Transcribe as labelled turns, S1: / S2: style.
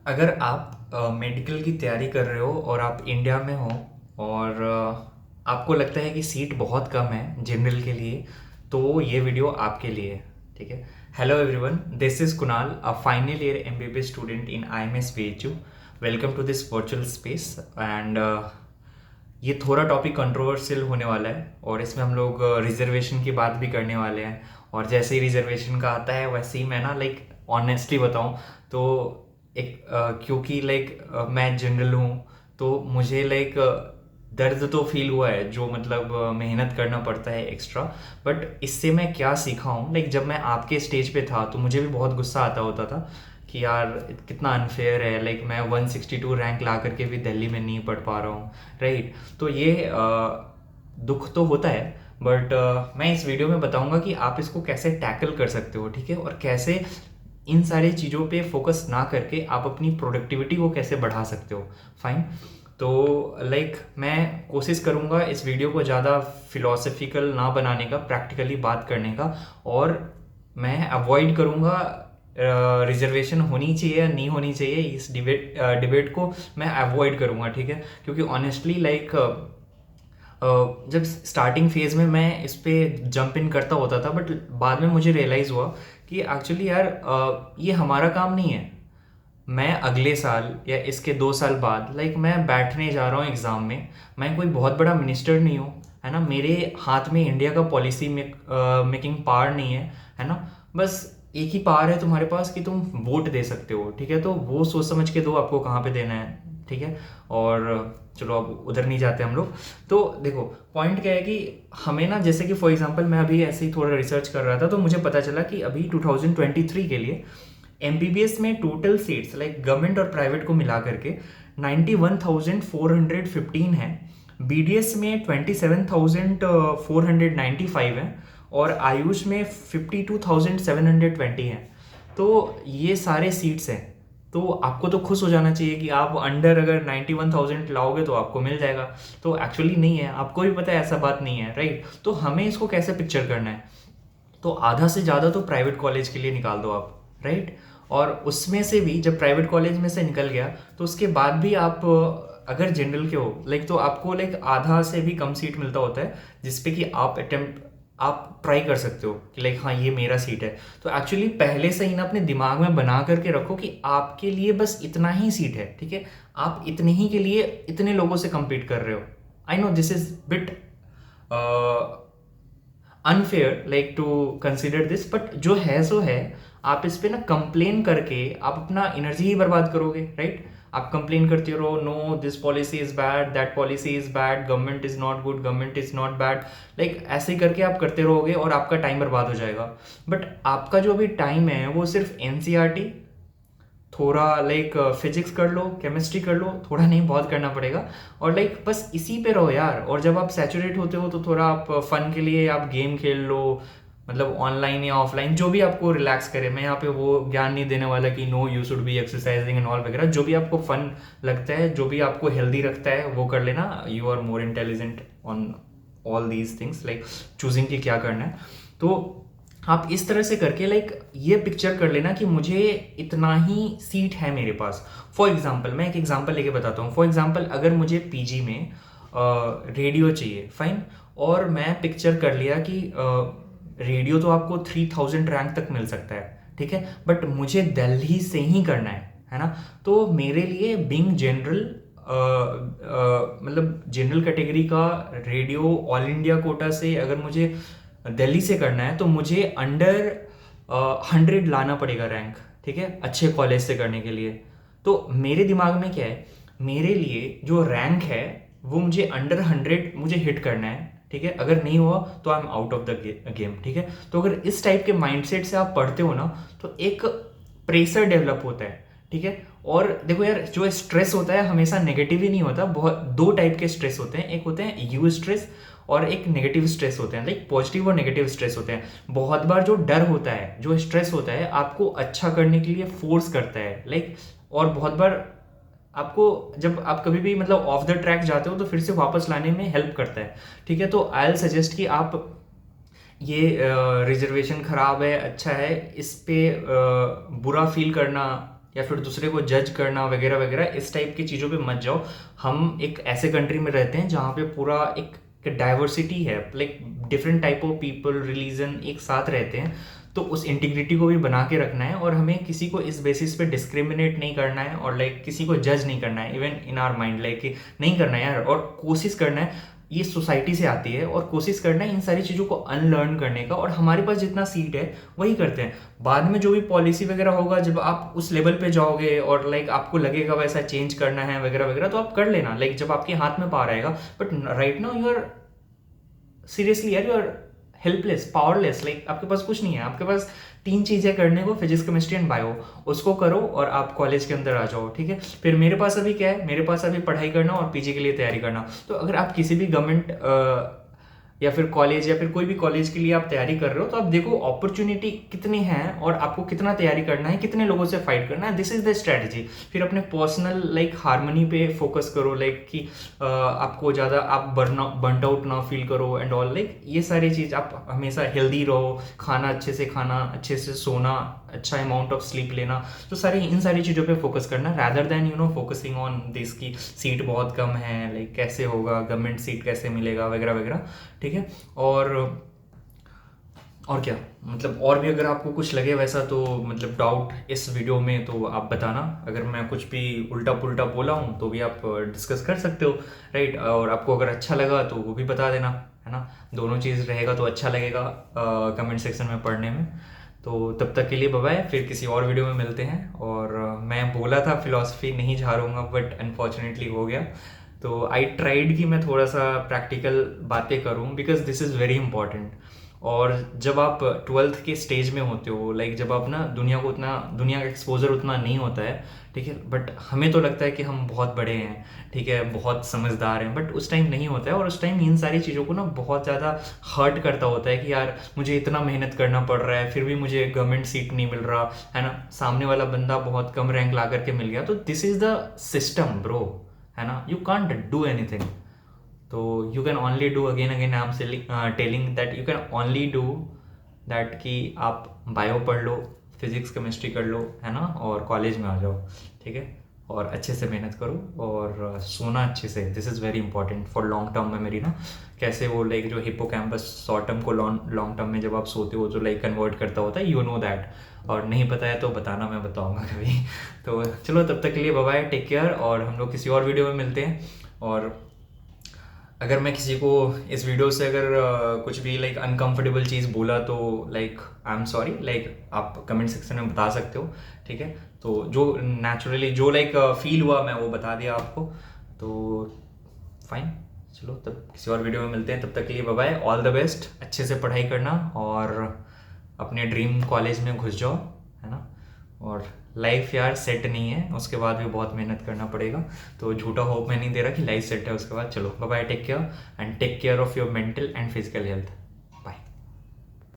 S1: अगर आप मेडिकल की तैयारी कर रहे हो और आप इंडिया में हो और आपको लगता है कि सीट बहुत कम है जनरल के लिए, तो ये वीडियो आपके लिए है। ठीक है। Hello everyone, this is Kunal, a final year MBBS student in IMS BHU. Welcome to this virtual space and ये थोड़ा टॉपिक कंट्रोवर्शियल होने वाला है और इसमें हम लोग रिजर्वेशन की बात भी करने वाले हैं। और जैसे ही रिजर्वेशन का आता है वैसे ही मैं ना ऑनेस्टली बताऊं तो क्योंकि मैं जनरल हूँ, तो मुझे दर्द तो फील हुआ है, जो मेहनत करना पड़ता है एक्स्ट्रा। बट इससे मैं क्या सीखा हूँ, जब मैं आपके स्टेज पे था तो मुझे भी बहुत गुस्सा आता होता था कि यार कितना अनफेयर है, मैं 162 रैंक ला करके भी दिल्ली में नहीं पढ़ पा रहा हूँ। राइट। तो ये दुख तो होता है, बट मैं इस वीडियो में बताऊंगा कि आप इसको कैसे टैकल कर सकते हो। ठीक है। और कैसे इन सारी चीज़ों पे फोकस ना करके आप अपनी प्रोडक्टिविटी को कैसे बढ़ा सकते हो। फाइन। तो मैं कोशिश करूँगा इस वीडियो को ज़्यादा फिलोसफिकल ना बनाने का, प्रैक्टिकली बात करने का। और मैं अवॉइड करूँगा रिजर्वेशन होनी चाहिए या नहीं होनी चाहिए, इस डिबेट को मैं अवॉइड करूँगा। ठीक है। क्योंकि ऑनेस्टली जब स्टार्टिंग फेज में मैं इस पे जंप इन करता होता था, बट बाद में मुझे रियलाइज़ हुआ कि एक्चुअली यार ये हमारा काम नहीं है। मैं अगले साल या इसके 2 साल बाद मैं बैठने जा रहा हूँ एग्ज़ाम में। मैं कोई बहुत बड़ा मिनिस्टर नहीं हूँ, है ना। मेरे हाथ में इंडिया का पॉलिसी मेकिंग पावर नहीं है ना। बस एक ही पावर है तुम्हारे पास कि तुम वोट दे सकते हो। ठीक है। तो वो सोच समझ के दो आपको कहाँ पे देना है। ठीक है। और चलो अब उधर नहीं जाते हम लोग। तो देखो, पॉइंट क्या है कि हमें ना, जैसे कि फॉर एग्जांपल मैं अभी ऐसे ही थोड़ा रिसर्च कर रहा था तो मुझे पता चला कि अभी 2023 के लिए एमबीबीएस में टोटल सीट्स गवर्नमेंट और प्राइवेट को मिला करके 91,415 है। बीडीएस में 27,495 है और आयुष में 52,720 है। तो ये सारे सीट्स हैं। तो आपको तो खुश हो जाना चाहिए कि आप अंडर अगर 91,000 लाओगे तो आपको मिल जाएगा। तो एक्चुअली नहीं है, आपको भी पता है ऐसा बात नहीं है। राइट। तो हमें इसको कैसे पिक्चर करना है, तो आधा से ज़्यादा तो प्राइवेट कॉलेज के लिए निकाल दो आप। राइट। और उसमें से भी जब प्राइवेट कॉलेज में से निकल गया तो उसके बाद भी आप अगर जनरल के हो तो आपको आधा से भी कम सीट मिलता होता है, जिसपे कि आप ट्राई कर सकते हो कि हाँ ये मेरा सीट है। तो एक्चुअली पहले से ही ना अपने दिमाग में बना करके रखो कि आपके लिए बस इतना ही सीट है। ठीक है। आप इतने ही के लिए इतने लोगों से compete कर रहे हो। I know this is bit unfair to consider this, but जो है सो है। आप इस पे ना कंप्लेन करके आप अपना एनर्जी ही बर्बाद करोगे। राइट। आप कंप्लेन करते रहो, no this policy is bad, that policy is bad, government is not good, government is not bad. ऐसे करके आप करते रहोगे और आपका टाइम बर्बाद हो जाएगा। बट आपका जो अभी टाइम है वो सिर्फ एनसीईआरटी, थोड़ा फिजिक्स कर लो, केमिस्ट्री कर लो, थोड़ा नहीं बहुत करना पड़ेगा। और बस इसी पे रहो यार। और जब आप सैचुरेट होते हो तो थोड़ा आप फन के लिए आप गेम खेल लो, ऑनलाइन या ऑफलाइन, जो भी आपको रिलैक्स करे। मैं यहाँ पे वो ज्ञान नहीं देने वाला कि no you should be exercising and all वगैरह। जो भी आपको फन लगता है, जो भी आपको हेल्दी रखता है वो कर लेना। You are more intelligent on all these things, choosing कि क्या करना है। तो आप इस तरह से करके ये पिक्चर कर लेना कि मुझे इतना ही सीट है मेरे पास। फॉर एग्जाम्पल मैं एक एग्जाम्पल लेके बताता हूँ। फॉर एग्जाम्पल अगर मुझे पीजी में रेडियो चाहिए, फाइन, और मैं पिक्चर कर लिया कि रेडियो तो आपको 3000 रैंक तक मिल सकता है। ठीक है। बट मुझे दिल्ली से ही करना है ना। तो मेरे लिए बिंग जनरल, जनरल कैटेगरी का रेडियो ऑल इंडिया कोटा से अगर मुझे दिल्ली से करना है तो मुझे अंडर 100 लाना पड़ेगा रैंक। ठीक है। अच्छे कॉलेज से करने के लिए। तो मेरे दिमाग में क्या है, मेरे लिए जो रैंक है वो मुझे अंडर 100 मुझे हिट करना है। ठीक है। अगर नहीं हुआ तो I am out of the game. ठीक है। तो अगर इस टाइप के माइंडसेट से आप पढ़ते हो ना तो एक प्रेशर डेवलप होता है। ठीक है। और देखो यार, जो स्ट्रेस होता है हमेशा नेगेटिव ही नहीं होता। बहुत दो टाइप के स्ट्रेस होते हैं, एक होते हैं यू स्ट्रेस और एक नेगेटिव स्ट्रेस होते हैं। पॉजिटिव और नेगेटिव स्ट्रेस होते हैं। बहुत बार जो डर होता है, जो स्ट्रेस होता है, आपको अच्छा करने के लिए फोर्स करता है। और बहुत बार आपको, जब आप कभी भी ऑफ द ट्रैक जाते हो तो फिर से वापस लाने में हेल्प करता है। ठीक है। तो आई विल सजेस्ट कि आप ये रिजर्वेशन खराब है, अच्छा है, इस पे बुरा फील करना या फिर दूसरे को जज करना वगैरह वगैरह, इस टाइप की चीज़ों पे मत जाओ। हम एक ऐसे कंट्री में रहते हैं जहाँ पे पूरा एक डाइवर्सिटी है, like different type of people, religion एक साथ रहते हैं। तो उस इंटीग्रिटी को भी बना के रखना है, और हमें किसी को इस बेसिस पे डिस्क्रिमिनेट नहीं करना है, और लाइक किसी को जज नहीं करना है even in our mind, like कि नहीं करना है यार। और कोशिश करना है, ये सोसाइटी से आती है, और कोशिश करना है इन सारी चीज़ों को अनलर्न करने का, और हमारे पास जितना सीट है वही करते हैं। बाद में जो भी पॉलिसी वगैरह होगा, जब आप उस लेवल पे जाओगे और लाइक आपको लगेगा वैसा चेंज करना है वगैरह वगैरह, तो आप कर लेना, लाइक जब आपके हाथ में पावर आएगा। But right now you are seriously यार, you are helpless, powerless, like आपके पास कुछ नहीं है। आपके पास 3 चीज़ें करने को, फिजिक्स, केमिस्ट्री एंड बायो, उसको करो और आप कॉलेज के अंदर आ जाओ, ठीक है। फिर मेरे पास अभी क्या है, मेरे पास अभी पढ़ाई करना और पीजी के लिए तैयारी करना। तो अगर आप किसी भी गवर्नमेंट या फिर कॉलेज या फिर कोई भी कॉलेज के लिए आप तैयारी कर रहे हो, तो आप देखो अपॉर्चुनिटी कितनी है और आपको कितना तैयारी करना है, कितने लोगों से फाइट करना है, दिस इज द स्ट्रैटेजी। फिर अपने पर्सनल लाइक हार्मनी पे फोकस करो, लाइक कि आपको ज़्यादा आप बर्न आउट ना फील करो एंड ऑल, लाइक ये सारी चीज़। आप हमेशा हेल्दी रहो, खाना अच्छे से खाना, अच्छे से सोना, अच्छा अमाउंट ऑफ स्लीप लेना, तो सारी इन सारी चीज़ों पे फोकस करना, rather than you know focusing on this की सीट बहुत कम है, लाइक कैसे होगा, गवर्नमेंट सीट कैसे मिलेगा वगैरह वगैरह, ठीक है। और क्या, मतलब और भी अगर आपको कुछ लगे वैसा, तो मतलब डाउट इस वीडियो में, तो आप बताना। अगर मैं कुछ भी उल्टा पुल्टा बोला हूँ तो भी आप डिस्कस कर सकते हो, राइट। और आपको अगर अच्छा लगा तो वो भी बता देना, है ना। दोनों चीज़ रहेगा तो अच्छा लगेगा कमेंट सेक्शन में पढ़ने में। तो तब तक के लिए बाय बाय, फिर किसी और वीडियो में मिलते हैं। और मैं बोला था फिलॉसफी नहीं झाड़ूंगा, बट अनफॉर्चुनेटली हो गया। तो आई ट्राइड कि मैं थोड़ा सा प्रैक्टिकल बातें करूं, because this is very important. और जब आप 12th के स्टेज में होते हो, लाइक जब आप ना दुनिया का एक्सपोजर उतना नहीं होता है, ठीक है, बट हमें तो लगता है कि हम बहुत बड़े हैं, ठीक है, बहुत समझदार हैं, बट उस टाइम नहीं होता है। और उस टाइम इन सारी चीज़ों को ना बहुत ज़्यादा हर्ट करता होता है कि यार मुझे इतना मेहनत करना पड़ रहा है, फिर भी मुझे गवर्नमेंट सीट नहीं मिल रहा है ना, सामने वाला बंदा बहुत कम रैंक ला करके मिल गया। तो this is the system bro, है ना। You can't do anything. तो you can only do, again again I am telling that you can only do that कि आप बायो पढ़ लो, फिजिक्स केमिस्ट्री कर लो, है ना, और कॉलेज में आ जाओ, ठीक है। और अच्छे से मेहनत करो और सोना अच्छे से, this is very important for long term memory ना। कैसे वो लाइक जो हिप्पोकैम्पस शॉर्ट टर्म को लॉन्ग टर्म में जब आप सोते हो जो लाइक कन्वर्ट करता होता है, यू नो दैट। और नहीं पता है तो बताना, मैं बताऊंगा कभी। तो चलो तब तक के लिए बाय बाय, टेक केयर, और हम लोग किसी और वीडियो में मिलते हैं। और अगर मैं किसी को इस वीडियो से अगर कुछ भी लाइक अनकंफर्टेबल चीज़ बोला तो like I am sorry, like आप कमेंट सेक्शन में बता सकते हो, ठीक है। तो जो नेचुरली जो लाइक फील हुआ मैं वो बता दिया आपको, तो फाइन। चलो तब किसी और वीडियो में मिलते हैं, तब तक के लिए bye bye, all the best, अच्छे से पढ़ाई करना और अपने ड्रीम कॉलेज में घुस जाओ, है ना। और लाइफ यार सेट नहीं है, उसके बाद भी बहुत मेहनत करना पड़ेगा। तो झूठा होप मैं नहीं दे रहा कि लाइफ सेट है उसके बाद। चलो bye bye, take care and take care of your mental and physical health.